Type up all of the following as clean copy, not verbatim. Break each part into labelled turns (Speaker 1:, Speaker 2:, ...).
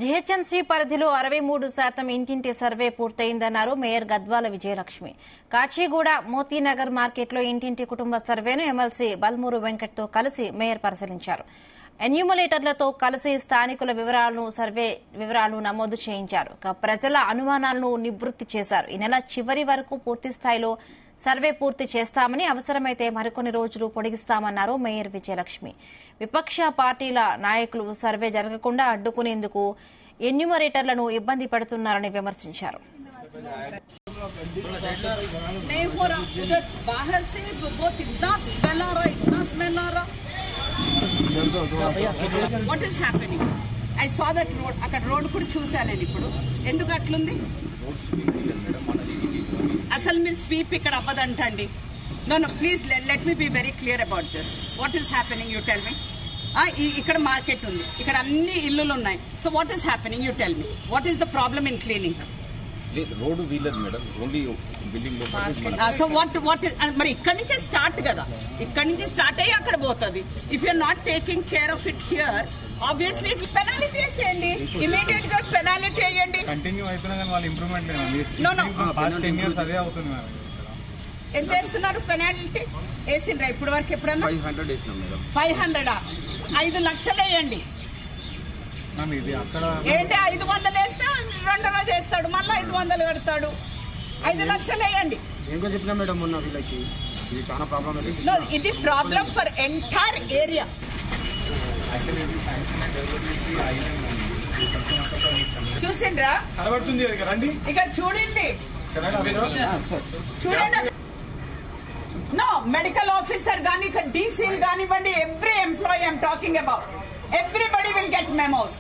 Speaker 1: GHMC పరిధిలో 63% ఇంటింటి survey పూర్తయిందన్నారు mayor Gadwal Vijayalakshmi. Kachiguda Moti Nagar మార్కెట్లో ఇంటింటి కుటుంబ సర్వేను ఎమ్మెల్సీ బల్మూరు వెంకట్తో కలిసి మేయర్ పరిశీలించారు. ఎన్యూమరేటర్లతో కలిసి స్థానికుల సర్వే వివరాలను నమోదు చేయించారు. ప్రజల అనుమానాలను నివృత్తి చేశారు. ఈ నెల చివరి వరకు పూర్తిస్థాయిలో సర్వే పూర్తి చేస్తామని, అవసరమైతే మరికొన్ని రోజులు పొడిగిస్తామన్నారు మేయర్ విజయలక్ష్మి. విపక్ష పార్టీల నాయకులు సర్వే జరగకుండా అడ్డుకునేందుకు ఎన్యూమరేటర్లను ఇబ్బంది పెడుతున్నారని విమర్శించారు.
Speaker 2: I saw that road. అక్కడ రోడ్ కూడా చూశాను నేను. ఇప్పుడు ఎందుకు అట్లుంది? అసలు మీరు స్వీప్ ఇక్కడ అవ్వదంటండి. No please let me be very clear about this. What is happening, you tell me. ఇక్కడ మార్కెట్ ఉంది, ఇక్కడ అన్ని ఇల్లులు ఉన్నాయి. So what is happening, you tell me. What is the problem in cleaning?
Speaker 3: Road వీలదు madam, only building లో.
Speaker 2: So what మరి ఇక్కడ నుంచే స్టార్ట్ కదా, ఇక్కడ నుంచి స్టార్ట్ అయ్యి అక్కడ పోతుంది. If you're not taking care of it here, obviously penalty వేసేయండి, ఇమీడియట్ గా పెనాలిటీ వేయండి.
Speaker 4: కంటిన్యూ అవుతున్నా కానీ వాళ్ళు ఇంప్రూవ్మెంట్ పాస్ట్ 10 years అదే అవుతుంది మేడం.
Speaker 2: ఎంత వేస్తున్నారు పెనాల్టీ? వేసిండ్రా ఇప్పుడు వరకు? ఎప్పుడన్నా
Speaker 3: 500 వేసినాం మేడం.
Speaker 2: 500 5 లక్షలు వేయండి.
Speaker 4: ఇది అక్కడ
Speaker 2: ఏంటి 500 వేస్తే 2 రోజు వేస్తాడు, మళ్ళీ 500 కడతాడు. 5 లక్షలు వేయండి.
Speaker 3: ఇంకో చెప్పినా మేడం మొన్న వీళ్ళకి ఇది చాలా ప్రాబ్లం.
Speaker 2: ఇది ప్రాబ్లం ఫర్ ఎంటైర్ ఏరియా. చూసిండ్రా?
Speaker 4: కనబడుతుంది రండి,
Speaker 2: ఇక్కడ చూడండి. చూడండి, నో మెడికల్ ఆఫీసర్ కానీ ఇక్కడ డీసీలు కానివ్వండి, every employee I'm talking about, everybody will get memos.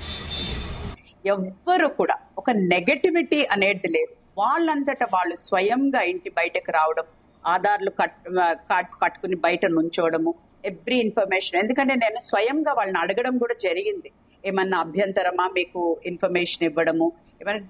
Speaker 2: ఎవ్వరు కూడా ఒక నెగటివిటీ అనేది లేదు. వాళ్ళంతటా వాళ్ళు స్వయంగా ఇంటి బయటకు రావడం, ఆధార్లు కార్డ్స్ పట్టుకుని బయట నుంచోవడము, ఎవ్రీ ఇన్ఫర్మేషన్. ఎందుకంటే నేను స్వయంగా వాళ్ళని అడగడం కూడా జరిగింది, ఏమన్నా అభ్యంతరమా మీకు ఇన్ఫర్మేషన్ ఇవ్వడము.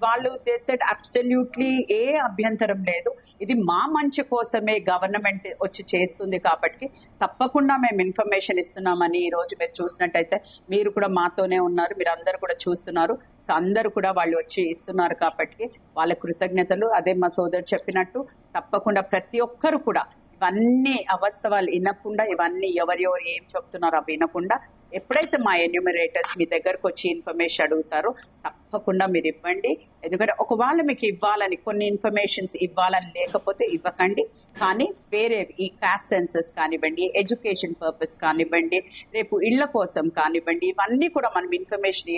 Speaker 2: వాళ్ళు దే సెడ్ అబ్సల్యూట్లీ ఏ అభ్యంతరం లేదు, ఇది మా మంచి కోసమే గవర్నమెంట్ వచ్చి చేస్తుంది కాబట్టి తప్పకుండా మేము ఇన్ఫర్మేషన్ ఇస్తున్నామని. ఈ రోజు మీరు చూసినట్టయితే మీరు కూడా మాతోనే ఉన్నారు, మీరు అందరు కూడా చూస్తున్నారు. సో అందరు కూడా వాళ్ళు వచ్చి ఇస్తున్నారు కాబట్టి వాళ్ళ కృతజ్ఞతలు. అదే మా సోదరు చెప్పినట్టు తప్పకుండా ప్రతి ఒక్కరు కూడా ఇవన్నీ అవాస్తవాలు వినకుండా, ఇవన్నీ ఎవరెవరు ఏం చెప్తున్నారో అవి వినకుండా, ఎప్పుడైతే మా ఎన్యూమరేటర్స్ మీ దగ్గరకు వచ్చి ఇన్ఫర్మేషన్ అడుగుతారో తప్పకుండా మీరు ఇవ్వండి. ఎందుకంటే ఒకవేళ మీకు ఇవ్వాలని కొన్ని ఇన్ఫర్మేషన్స్ ఇవ్వాలని లేకపోతే ఇవ్వకండి. కానీ వేరే ఈ కాస్ట్ సెన్సస్ కానివ్వండి, ఎడ్యుకేషన్ పర్పస్ కానివ్వండి, రేపు ఇళ్ల కోసం కానివ్వండి, ఇవన్నీ కూడా మనం ఇన్ఫర్మేషన్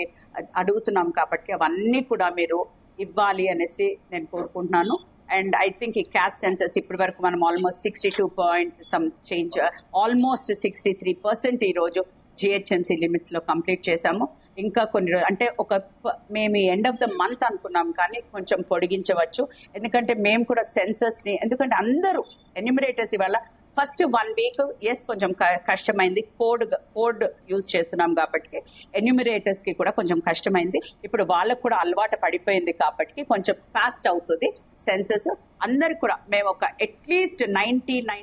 Speaker 2: అడుగుతున్నాం కాబట్టి అవన్నీ కూడా మీరు ఇవ్వాలి అనేసి నేను కోరుకుంటున్నాను. అండ్ ఐ థింక్ ఈ క్యాస్ట్ సెన్సస్ ఇప్పటి వరకు మనం ఆల్మోస్ట్ 63% ఈ రోజు జిహెచ్ఎంసీ లిమిట్స్ లో కంప్లీట్ చేశాము. ఇంకా కొన్ని అంటే మేము ఎండ్ ఆఫ్ ద మంత్ అనుకున్నాం కానీ కొంచెం పొడిగించవచ్చు. ఎందుకంటే మేము కూడా సెన్సస్ ని, ఎందుకంటే అందరూ ఎన్యూమరేటర్స్ ఇవాళ ఫస్ట్ 1 week కొంచెం కష్టమైంది, కోడ్ యూజ్ చేస్తున్నాం కాబట్టి ఎన్యూమరేటర్స్ కి కూడా కొంచెం కష్టమైంది. ఇప్పుడు వాళ్ళకు కూడా అలవాటు పడిపోయింది కాబట్టి కొంచెం ఫాస్ట్ అవుతుంది సెన్సస్. అందరికి కూడా మేము ఒక అట్లీస్ట్ 99